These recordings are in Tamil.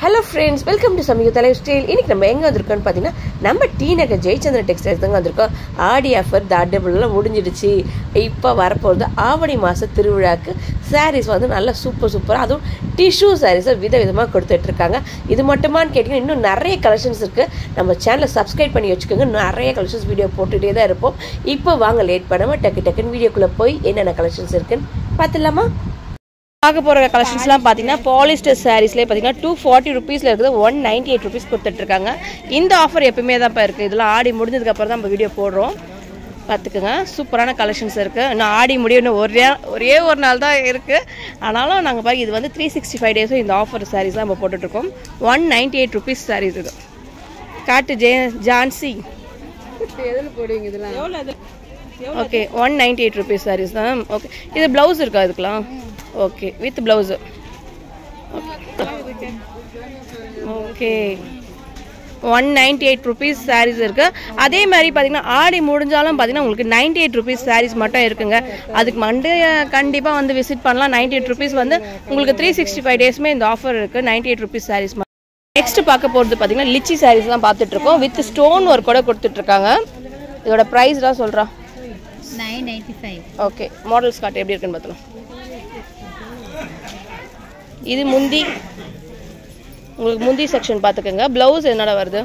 Hello friends, welcome to Samyukta Lifestyle. இன்னைக்கு நம்ம எங்க வந்திருக்கோம்னு பாத்தீங்கன்னா நம்ம டி நகர் ஜெயச்சந்திரன் டெக்ஸ்டைல்ஸ் தாங்க வந்திருக்கோம். ஆடி ஆஃபர் தாண்டபுள்லாம் முடிஞ்சிடுச்சு. இப்போ வரப்போகுது ஆவணி மாச திருவிழாக்கு சாரீஸ் வந்து நல்லா சூப்பரா அதுவும் டிஷ்யூ சாரீஸை விதவிதமாக கொடுத்துட்டு இருக்காங்க. இது மட்டுமான்னு கேட்டிங்கன்னா இன்னும் நிறைய கலெக்ஷன்ஸ் இருக்குது. நம்ம சேனலை சப்ஸ்கிரைப் பண்ணி வச்சுக்கோங்க. நிறைய கலெக்ஷன்ஸ் வீடியோ போட்டுகிட்டே தான் இருப்போம். இப்போ வாங்க லேட் பண்ணாமல் டக்குன்னு வீடியோக்குள்ளே போய் என்னென்ன கலெக்ஷன்ஸ் இருக்குன்னு பார்த்துடலாமா? பார்க்க போகிற கலெக்ஷன்ஸ்லாம் பார்த்தீங்கன்னா பாலிஸ்டர் சாரீஸ்லேயே பார்த்தீங்கன்னா 240 ருபீஸில் இருக்குது 198 ருபீஸ் கொடுத்துட்ருக்காங்க. இந்த ஆஃபர் எப்பவுமே தான் இப்போ இருக்குது. இதெல்லாம் ஆடி முடிஞ்சதுக்கப்புறம் தான் நம்ம வீடியோ போடுறோம். பார்த்துக்குங்க, சூப்பரான கலெக்ஷன்ஸ் இருக்குது. இன்னும் ஆடி முடியும், இன்னும் ஒரே ஒரு நாள் தான் இருக்குது. ஆனாலும் நாங்கள் பாருங்க, இது வந்து 365 டேஸும் இந்த ஆஃபர் சாரீஸ் தான் நம்ம போட்டுட்ருக்கோம். 198 ருபீஸ் சாரீஸ் இது. காட்டு ஜான்சி எதில் போடுவீங்க இதெல்லாம்? ஓகே, 198 ருபீஸ் சாரீஸ் தான். ஓகே, இது ப்ளவுஸ் இருக்கா இதுக்கெலாம்? Okay, with blouse. Okay, 198 rupees saris இருக்குது. அதே மாதிரி பார்த்தீங்கன்னா ஆடி முடிஞ்சாலும் பார்த்தீங்கன்னா உங்களுக்கு 98 ருபீஸ் சாரீஸ் மட்டும் இருக்குங்க. அதுக்கு கண்டிப்பாக வந்து விசிட் பண்ணலாம். 98 ருபீஸ் வந்து உங்களுக்கு 365 டேஸுமே இந்த ஆஃபர் இருக்குது. 98 ருபீஸ் சாரீஸ். நெக்ஸ்ட் பார்க்க போகிறது பார்த்தீங்கன்னா லிச்சி சாரீஸ் தான் பார்த்துட்ருக்கோம். வித் ஸ்டோன் ஒர்க் கூட கொடுத்துட்ருக்காங்க. இதோட ப்ரைஸ்லாம் சொல்கிறா 995. ஓகே, மாடல்ஸ் காட்டு எப்படி இருக்குன்னு பார்த்தலாம். இது முந்தி, உங்களுக்கு முந்தி செக்ஷன் பார்த்துக்கோங்க. ப்ளவுஸ் என்னடா வருது?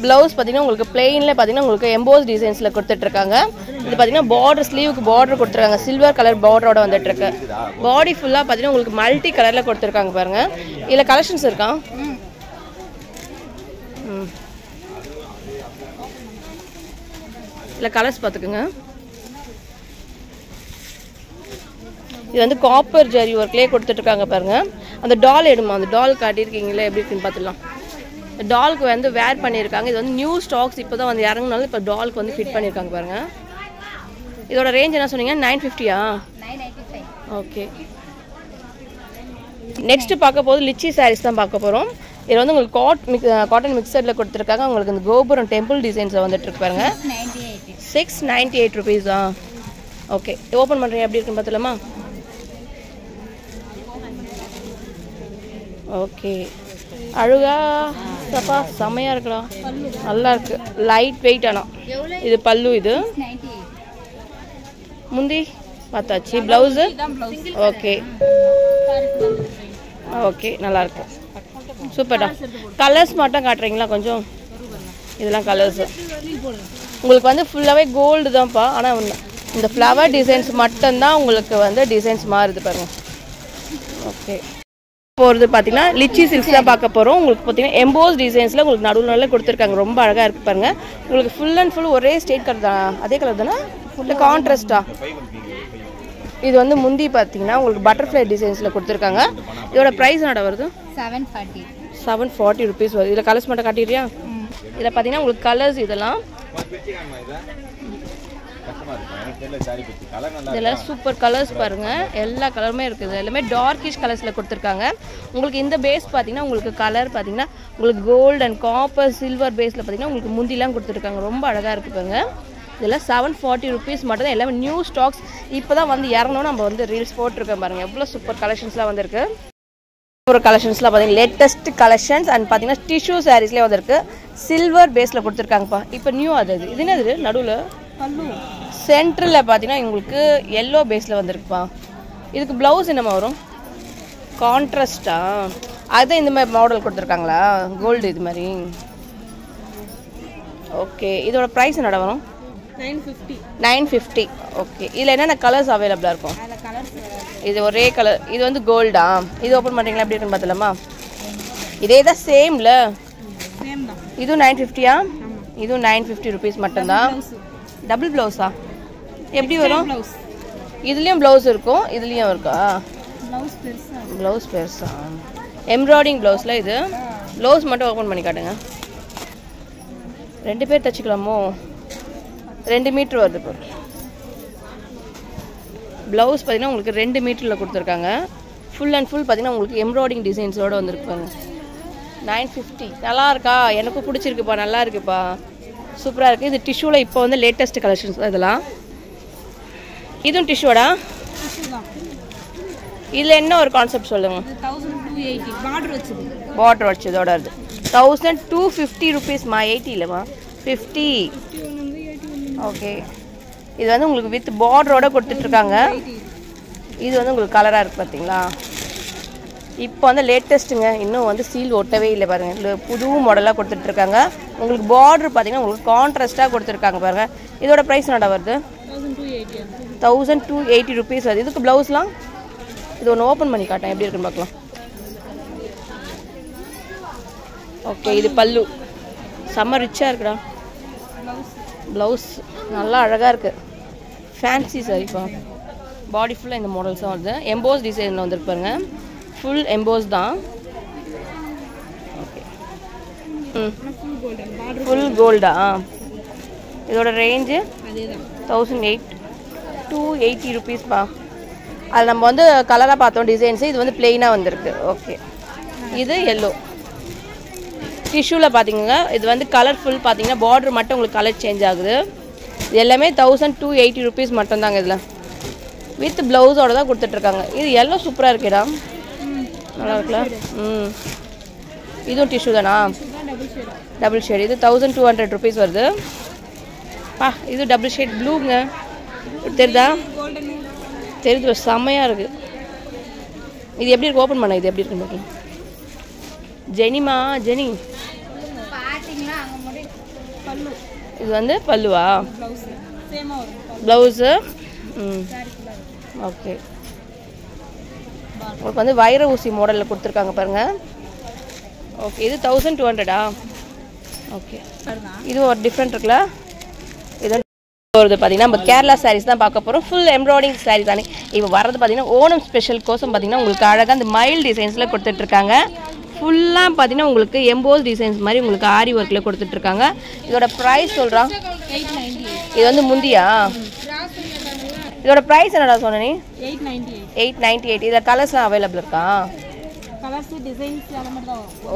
ப்ளவுஸ் பார்த்தீங்கன்னா உங்களுக்கு பிளெயினில் பார்த்தீங்கன்னா உங்களுக்கு எம்போஸ் டிசைன்ஸில் கொடுத்துட்ருக்காங்க. இது பார்த்தீங்கன்னா பார்டர், ஸ்லீவுக்கு பார்டர் கொடுத்துருக்காங்க. சில்வர் கலர் பார்டரோட வந்துட்டுருக்கு. பாடி ஃபுல்லாக பார்த்தீங்கன்னா உங்களுக்கு மல்டி கலரில் கொடுத்துருக்காங்க பாருங்கள். இதில் கலெக்ஷன்ஸ் இருக்கா? இல்லை கலர்ஸ் பார்த்துக்குங்க. இது வந்து காப்பர் ஜரி ஒர்க்லேயே கொடுத்துட்ருக்காங்க பாருங்கள். அந்த டால் எடுமா, அந்த டால் காட்டியிருக்கீங்களே எப்படி இருக்குன்னு பார்த்துடலாம். டால்க்கு வந்து வேர் பண்ணியிருக்காங்க. இது வந்து நியூ ஸ்டாக்ஸ் இப்போ தான் வந்து இறங்கினாலும் இப்போ டால்க்கு வந்து ஃபிட் பண்ணியிருக்காங்க பாருங்கள். இதோட ரேஞ்ச் என்ன சொன்னீங்க? 950யா? ஓகே, நெக்ஸ்ட்டு பார்க்க போது லிச்சி சாரீஸ் தான் பார்க்க போகிறோம். இது வந்து உங்களுக்கு காட்டன் மிக்சரில் கொடுத்துருக்காங்க. உங்களுக்கு இந்த கோபுரம் டெம்பிள் டிசைன்ஸில் வந்துட்டு பாருங்க. 698 ருபீஸ் தான். ஓகே, ஓப்பன் பண்ணுறீங்க எப்படி இருக்குன்னு பார்த்துலாமா? ஓகே, அழகா சப்பா செம்மையாக இருக்கலாம். நல்லா இருக்கு, லைட் வெயிட். ஆனால் இது பல்லு, இது முந்தி பார்த்தாச்சு. ப்ளவுஸு ஓகே ஓகே, நல்லாயிருக்கு, சூப்பர்டா. கலர்ஸ் மட்டும் காட்டுறீங்களா கொஞ்சம்? இதெல்லாம் கலர்ஸு உங்களுக்கு வந்து ஃபுல்லாகவே கோல்டு தான்ப்பா. ஆனால் இந்த ஃப்ளவர் டிசைன்ஸ் மட்டும்தான் உங்களுக்கு வந்து டிசைன்ஸ் மாறுது பாருங்கள். ஓகே, போகிறது பார்த்தீங்கன்னா லிச்சி சில்க்ஸ் தான் பார்க்க போகிறோம். உங்களுக்கு பார்த்தீங்கன்னா எம்போஸ் டிசைன்ஸில் உங்களுக்கு நடுவில் கொடுத்துருக்காங்க. ரொம்ப அழகாக இருக்குது பாருங்கள். உங்களுக்கு ஃபுல் அண்ட் ஃபுல் ஒரே ஸ்டேட் கலர் தான். அதே கலர் தானே, இல்லை கான்ட்ராஸ்டா? இது வந்து முந்தி பார்த்தீங்கன்னா உங்களுக்கு பட்டர்ஃப்ளை டிசைன்ஸில் கொடுத்துருக்காங்க. இதோட ப்ரைஸ் என்னடா வருது? 740 ருபீஸ் வருது. இதில் கலர்ஸ் மட்டும் காட்டிடுறியா? இதில் பார்த்தீங்கன்னா உங்களுக்கு கலர்ஸ் இதெல்லாம் இதெல்லாம் சூப்பர் கலர்ஸ் பாருங்கள். எல்லா கலருமே இருக்குது. எல்லாமே டார்க்கிஷ் கலர்ஸில் கொடுத்துருக்காங்க. உங்களுக்கு இந்த பேஸ் பார்த்தீங்கன்னா உங்களுக்கு கலர் பார்த்தீங்கன்னா உங்களுக்கு கோல்டு அண்ட் காப்பர் சில்வர் பேஸில் பார்த்தீங்கன்னா உங்களுக்கு முந்திலாம் கொடுத்துருக்காங்க. ரொம்ப அழகாக இருக்குது பாருங்க. இதெல்லாம் 740 ருபீஸ் மட்டும் தான். எல்லாமே நியூ ஸ்டாக்ஸ் இப்போ தான் வந்து இறங்கணும். நம்ம வந்து ரீல்ஸ் போட்டிருக்கோம் பாருங்கள். எவ்வளோ சூப்பர் கலெக்ஷன்ஸ்லாம் வந்துருக்கு. ஒரு கலெக்ஷன்ஸ்லாம் பார்த்தீங்கன்னா லேட்டஸ்ட் கலெக்ஷன்ஸ் அண்ட் பார்த்தீங்கன்னா டிஷ்யூ சாரீஸ்லேயே வந்துருக்கு. சில்வர் பேஸில் கொடுத்துருக்காங்கப்பா. இப்போ நியூ அது இது என்னது நடுவில் சென்டரில் பார்த்தீங்கன்னா உங்களுக்கு எல்லோ பேஸில் வந்துருக்குப்பா. இதுக்கு ப்ளவுஸ் என்னமா வரும்? கான்ட்ராஸ்டா? அதுதான் இந்த மாதிரி மாடல் கொடுத்துருக்காங்களா? கோல்டு இது மாதிரி. ஓகே, இதோட ப்ரைஸ் என்னடா வரும்? 950. ஓகே, இதில் என்னென்ன கலர்ஸ் அவைலபிளாக இருக்கும்? இது ஒரே கலர். இது வந்து கோல்டா? இது ஓப்பன் பண்ணுறீங்களா எப்படி இருக்குன்னு பார்த்துலாமா? இதே தான் சேம்ல. இதுவும் 950யா? இதுவும் 950 ருபீஸ் மட்டும்தான். டபுள் ப்ளவுஸா? எப்படி வரும்? இதுலேயும் ப்ளவுஸ் இருக்கும், இதுலேயும் இருக்கா? ப்ளவுஸ் பெருசா? எம்ப்ராய்டிங் ப்ளவுஸில் இது. ப்ளவுஸ் மட்டும் ஓப்பன் பண்ணி காட்டுங்க. 2 பேர் தைச்சிக்கலாமோ? 2 மீட்ரு வருது இப்போ. ப்ளவுஸ் பார்த்தீங்கன்னா உங்களுக்கு 2 மீட்டரில் கொடுத்துருக்காங்க. ஃபுல் அண்ட் ஃபுல் பார்த்தீங்கன்னா உங்களுக்கு எம்ப்ராய்டிங் டிசைன்ஸோடு வந்துருக்குப்பாங்க. 950 நல்லா இருக்கா? எனக்கும் பிடிச்சிருக்குப்பா, நல்லா இருக்குப்பா, சூப்பராக இருக்குது. இது டிஷ்யூவில் இப்போ வந்து லேட்டஸ்ட் கலெக்ஷன்ஸ் இதெல்லாம். இதுவும் டிஷ்யூடா? இதில் என்ன ஒரு கான்செப்ட் சொல்லுங்கள். 1280 பார்டர் வச்சது. பார்டர் வச்சதோட வருது 1250 rupeesமா. 80 இல்லைம்மா 50. ஓகே இது வந்து உங்களுக்கு வித் பார்டரோட கொடுத்துட்ருக்காங்க. இது வந்து உங்களுக்கு கலராக இருக்குது பார்த்தீங்களா. இப்போ வந்து லேட்டஸ்ட்டுங்க, இன்னும் வந்து சீல் ஒட்டவே இல்லை பாருங்கள். புது மாடலாக கொடுத்துட்ருக்காங்க. உங்களுக்கு பார்டர் பார்த்தீங்கன்னா உங்களுக்கு கான்ட்ராஸ்ட்டாக கொடுத்துருக்காங்க பாருங்கள். இதோட ப்ரைஸ் என்னடா வருது? 1280 rupees வருது. இதுக்கு ப்ளவுஸ்லாம் இது ஒன்று ஓப்பன் பண்ணி காட்டேன் எப்படி இருக்குன்னு பார்க்கலாம். ஓகே இது பல்லு செம்ம ரிச்சாக இருக்குடா. ப்ளவுஸ் நல்லா அழகாக இருக்குது. ஃபேன்சி சாரிப்பா. பாடி ஃபுல்லாக இந்த மாடல்ஸும் வருது. எம்போஸ் டிசைனில் வந்துருக்கு பாருங்க. ஃபுல் எம்போஸ் தான். ஓகே ஃபுல் கோல்டா. இதோட ரேஞ்சு 280 rupeesப்பா. அது நம்ம வந்து கலராக பார்த்தோம் டிசைன்ஸு. இது வந்து பிளெயினாக வந்திருக்கு. ஓகே இது எல்லோ டிஷ்யூவில் பார்த்தீங்கன்னா இது வந்து கலர்ஃபுல் பார்த்தீங்கன்னா பார்டர் மட்டும் உங்களுக்கு கலர் சேஞ்ச் ஆகுது. இது எல்லாமே 1280 rupees மட்டும்தாங்க. இதில் வித் ப்ளவுஸோட தான் கொடுத்துட்ருக்காங்க. இது எல்லாம் சூப்பராக இருக்கேடா, நல்லா இருக்குல்ல. இதுவும் டிஷ்யூ தானா? Double shade. இது 1200 rupees வருது. இது டபுள் ஷேட் ப்ளூங்க. தெரியுதா? தெரியுது, செம்மையாக இருக்குது. இது எப்படி இருக்கு ஓப்பன் பண்ண? இது எப்படி இருக்குன்னு பார்க்கலாம். ஜெனிமா ஜெனி இது வந்து பல்லுவா? ப்ளவுஸு. ஓகே உங்களுக்கு வந்து வைர ஊசி மாடலில் கொடுத்துருக்காங்க பாருங்கள். ஓகே இது 1200ஆ? ஓகே இது ஒரு டிஃப்ரெண்ட் இருக்குல்ல. இது வருது பார்த்தீங்கன்னா நம்ம கேரளா சாரீஸ் தான் பார்க்க போகிறோம். ஃபுல் எம்ப்ராய்டிங் சாரீ தானே இப்போ வர்றது. பார்த்தீங்கன்னா ஓணம் ஸ்பெஷல் கோசம் பார்த்தீங்கன்னா உங்களுக்கு அழகாக அந்த மைல் டிசைன்ஸில் கொடுத்துட்ருக்காங்க. ஃபுல்லாக பார்த்தீங்கன்னா உங்களுக்கு எம்போஸ் டிசைன்ஸ் மாதிரி உங்களுக்கு ஆரி ஒர்க்கில் கொடுத்துட்ருக்காங்க. இதோட ப்ரைஸ் சொல்கிறான். இது வந்து முந்தியா? இதோட ப்ரைஸ் என்னடா சொன்ன நீ? 898. இதில் கலர்ஸ்லாம் அவைலபிள் இருக்கா? ஓ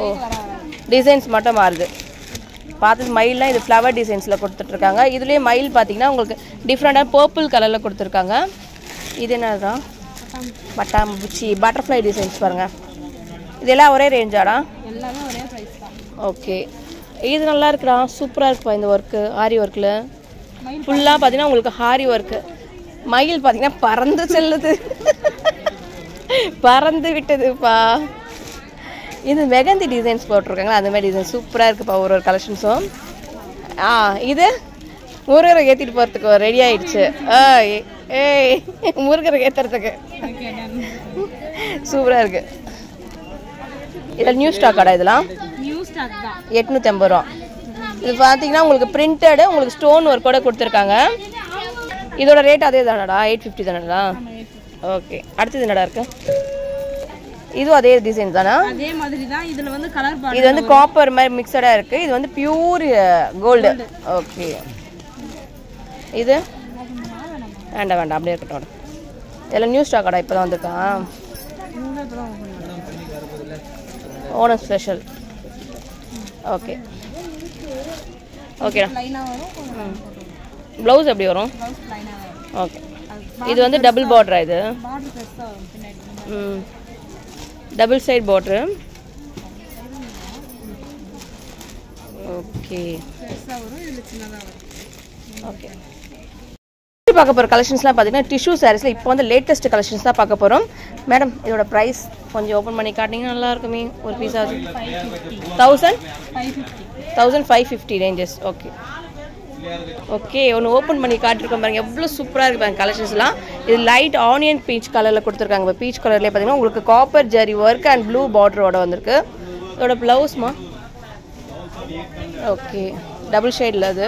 டிசைன்ஸ் மட்டும் மாறுது. பார்த்தது மயில்லாம் இது ஃப்ளவர் டிசைன்ஸில் கொடுத்துட்ருக்காங்க. இதுலேயே மயில் பார்த்தீங்கன்னா உங்களுக்கு டிஃப்ரெண்ட்டாக பர்பிள் கலரில் கொடுத்துருக்காங்க. இது என்னதான்? பட்டாம்பூச்சி பட்டர்ஃப்ளை டிசைன்ஸ் பாருங்கள். இதெல்லாம் ஒரே ரேஞ்சாடா? எல்லாமே ஒரே பிரைஸ் தான். ஓகே இது நல்லா இருக்குடா, சூப்பராக இருக்குப்பா இந்த ஒர்க்கு. ஆரி ஒர்க்கில் ஃபுல்லாக பார்த்தீங்கன்னா உங்களுக்கு ஆரி ஒர்க்கு. மயில் பார்த்தீங்கன்னா பறந்து செல்லுது, பறந்து விட்டதுப்பா. இது மெகந்தி டிசைன்ஸ் போட்டிருக்காங்களா, அந்த மாதிரி டிசைன் சூப்பராக இருக்குப்பா ஒரு ஒரு கலெக்ஷன்ஸும். இது முருகரை ஏற்றிட்டு போகிறதுக்கு ரெடி ஆயிடுச்சு. ஏய் முருகரை ஏற்றுறதுக்கு சூப்பராக இருக்குது. இதில் நியூ ஸ்டாக்காடா? இதெல்லாம் நியூ ஸ்டாக் தான். 850 ரூபா. இது பார்த்தீங்கன்னா உங்களுக்கு பிரிண்டடு உங்களுக்கு ஸ்டோன் ஒர்க்கோட கொடுத்துருக்காங்க. இதோட ரேட் அதே தானடா? 850 தானடா? ஓகே அடுத்தது என்னடா இருக்கு? இதுவும் அதே டிசைன் தானா? அதே மாதிரி தான். இதில் வந்து கலர் இது வந்து காப்பர் மாதிரி மிக்சடாக இருக்குது. இது வந்து பியூர் கோல்டு. ஓகே இது வேண்டாம் வேண்டாம் அப்படியே இருக்கட்டும். இதெல்லாம் நியூ ஸ்டாக்காடா? இப்போ தான் வந்திருக்கான். ஓணம் ஸ்பெஷல். ஓகே ஓகேடா. ப்ளவுஸ் எப்படி வரும்? ஓகே இது வந்து டபுள் பார்டரா? இது double side border. Okay okay பார்க்க போகிற கலெக்ஷன்ஸ்லாம் பார்த்தீங்கன்னா டிஷ்யூ சாரீஸில் இப்போ வந்து லேட்டஸ்ட் கலெக்ஷன்ஸ் தான் பார்க்க போகிறோம். மேடம் இதோட ப்ரைஸ் கொஞ்சம் ஓப்பன் பண்ணி காட்டிங்கன்னா நல்லா இருக்குமே. ஒரு பீஸ் ஆகுது 1550 ரேஞ்சஸ். ஓகே ஓகே ஒன்று ஓப்பன் பண்ணி காட்டிருக்கோம் பாருங்கள், எவ்வளோ சூப்பராக இருக்குது பாருங்கள் கலெக்ஷன்ஸ்லாம். இது லைட் ஆனியன் பீச் கலரில் கொடுத்துருக்காங்க. இப்போ பீச் கலர்லேயே பார்த்தீங்கன்னா உங்களுக்கு copper zari work and blue பார்டரோட வந்திருக்கு. இதோட ப்ளவுஸ்மா ஓகே டபுள் ஷேடில் அது.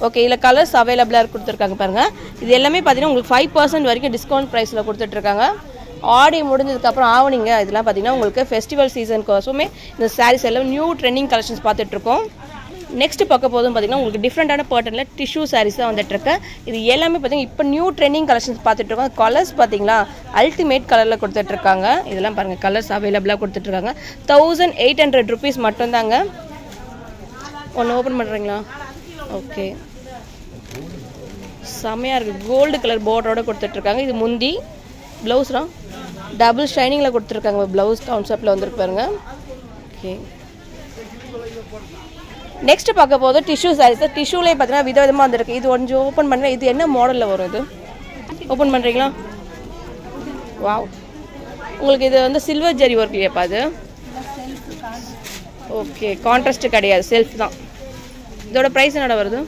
ஓகே இதில் கலர்ஸ் அவைலபிளாக கொடுத்துருக்காங்க பாருங்கள். இது எல்லாமே பார்த்தீங்கன்னா உங்களுக்கு 5% வரைக்கும் டிஸ்கவுண்ட் ப்ரைஸில் கொடுத்துட்ருக்காங்க. ஆடி முடிஞ்சதுக்கப்புறம் ஆவணிங்க இதெல்லாம் பார்த்தீங்கன்னா உங்களுக்கு ஃபெஸ்டிவல் சீசனுக்கோசமே இந்த சாரீஸ் எல்லாம் நியூ ட்ரெண்டிங் கலெக்ஷன்ஸ் பார்த்துட்ருக்கோம். நெக்ஸ்ட் பார்க்க போதும் பார்த்தீங்கன்னா உங்களுக்கு டிஃப்ரெண்டான பேட்டர்னில் டிஷ்யூ சாரீஸ் தான் வந்துட்டுருக்கு. இது எல்லாமே பார்த்தீங்கன்னா இப்போ நியூ ட்ரெண்டிங் கலெக்ஷன்ஸ் பார்த்துட்ருக்கோம். கலர்ஸ் பார்த்தீங்களா அல்டிமேட் கலரில் கொடுத்துட்ருக்காங்க. இதெல்லாம் பாருங்கள் கலர்ஸ் அவைலபிளாக கொடுத்துட்ருக்காங்க. 1800 rupees மட்டும்தாங்க. ஒன்று ஓப்பன் பண்ணுறீங்களா? ஓகே செம்மையாக இருக்குது. கோல்டு கலர் பார்டரோட கொடுத்துட்ருக்காங்க. இது முந்தி ப்ளவுஸ்லாம் டபுள் ஷைனிங்கில் கொடுத்துருக்காங்க. ப்ளவுஸ் கான்செப்டில் வந்துருக்கு பாருங்க. ஓகே, நெக்ஸ்ட் பார்க்க போது டிஷ்யூ சாரீஸ். டிஷ்யூலேயே பார்த்தீங்கன்னா விதவிதமாக வந்துருக்கு. இது கொஞ்சம் ஓப்பன் பண்ணுறேன். இது என்ன மாடலில் வரும்? இது ஓப்பன் பண்ணுறீங்களா? வாவ், உங்களுக்கு இது வந்து சில்வர் ஜெரி ஒர்க் இல்லையாப்பா அது? ஓகே, கான்ட்ராஸ்ட் கிடையாது, செல்ஃப் தான். இதோட ப்ரைஸ் என்னடா வருது?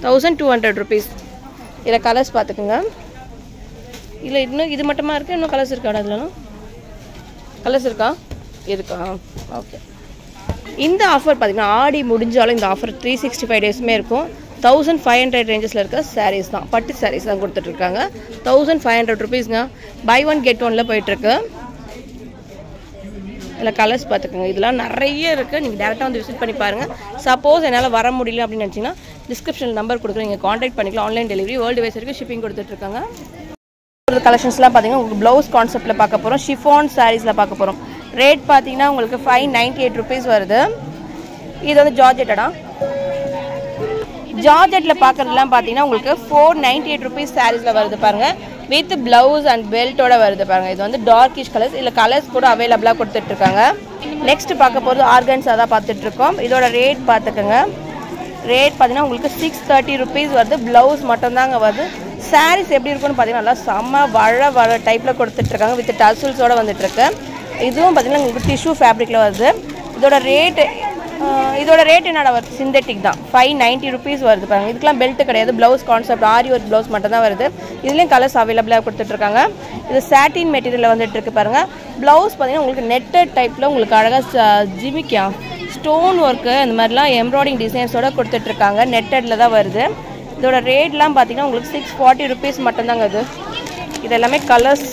1200 rupees. இதில் கலர்ஸ் பார்த்துக்குங்க. இல்லை இன்னும் இது மட்டுமா இருக்குது? இன்னும் கலர்ஸ் இருக்காடா? இதுலலாம் கலர்ஸ் இருக்கா? இருக்கா? ஓகே. இந்த ஆஃபர் பார்த்தீங்கன்னா ஆடி முடிஞ்சாலும் இந்த ஆஃபர் 365 டேஸுமே இருக்கும். 1500 ரேஞ்சஸில் இருக்க சாரீஸ் தான், பட்டு சாரீஸ் தான் கொடுத்துட்ருக்காங்க. 1500 rupeesங்க. பை ஒன் கெட் ஒனில் போயிட்டுருக்கு. இதில் கலர்ஸ் பார்த்துக்கோங்க. இதெல்லாம் நிறைய இருக்குது. நீங்கள் டேரெக்டாக வந்து விசிட் பண்ணி பாருங்கள். சப்போஸ் என்னால் வர முடியல அப்படின்னு நினச்சிங்கன்னா டிஸ்கிரிப்ஷனில் நம்பர் கொடுக்குறேன், நீங்கள் காண்டாக்ட் பண்ணிக்கலாம். ஆன்லைன் டெலிவரி வேர்ல்டு வைஸ் வரைக்கும் ஷிப்பிங் கொடுத்துட்ருக்காங்க. கலெக்ஷன்ஸ்லாம் பார்த்தீங்கன்னா உங்களுக்கு ப்ளவுஸ் கான்செப்ட்டில் பார்க்க போகிறோம். ஷிஃபான் சாரீஸில் பார்க்க போகிறோம். ரேட் பார்த்தீங்கன்னா உங்களுக்கு 598 rupees வருது. இது வந்து ஜார்ஜெட்டடா? ஜார்ஜெட்டில் பார்க்குறதுலாம் பார்த்தீங்கன்னா உங்களுக்கு 498 rupees சாரீஸில் வருது பாருங்கள். வித் ப்ளவுஸ் அண்ட் பெல்ட்டோட வருது பாருங்கள். இது வந்து டார்க்கிஷ் கலர்ஸ். இல்லை கலர்ஸ் கூட அவைலபிளாக கொடுத்துட்ருக்காங்க. நெக்ஸ்ட் பார்க்க போகிறது ஆர்கன்ஸாக தான் பார்த்துட்ருக்கோம். இதோட ரேட் பார்த்துக்கோங்க. ரேட் பார்த்தீங்கன்னா உங்களுக்கு 630 rupees வருது. ப்ளவுஸ் மட்டும்தாங்க வருது. சாரீஸ் எப்படி இருக்குன்னு பார்த்தீங்கன்னா நல்லா செம்ம வழ டைப்பில் கொடுத்துட்ருக்காங்க. வித் டசல்ஸோடு வந்துட்டுருக்கு. இதுவும் பார்த்தீங்கன்னா உங்களுக்கு டிஷ்யூ ஃபேப்ரிக்கில் வருது. இதோட ரேட் என்னடா வருது? சிந்தட்டிக் தான். 590 rupees வருது பாருங்கள். இதுக்கெலாம் பெல்ட் கிடையாது. ப்ளவுஸ் கான்செப்ட் ஆரி ஒர்க் ப்ளவுஸ் மட்டும் தான் வருது. இதுலேயும் கலர்ஸ் அவைலபிளாக கொடுத்துட்ருக்காங்க. இது சாட்டின் மெட்டீரியலில் வந்துட்டுருக்கு பாருங்கள். ப்ளவுஸ் பார்த்தீங்கன்னா உங்களுக்கு நெட்டட் டைப்பில் உங்களுக்கு அழகாக ஜிமிக்கா ஸ்டோன் ஒர்க்கு இந்த மாதிரிலாம் எம்ப்ராய்டிங் டிசைன்ஸோடு கொடுத்துட்ருக்காங்க. நெட்டடில் தான் வருது. இதோட ரேட்லாம் பார்த்தீங்கன்னா உங்களுக்கு 640 rupees மட்டும்தாங்க. இது எல்லாமே கலர்ஸ்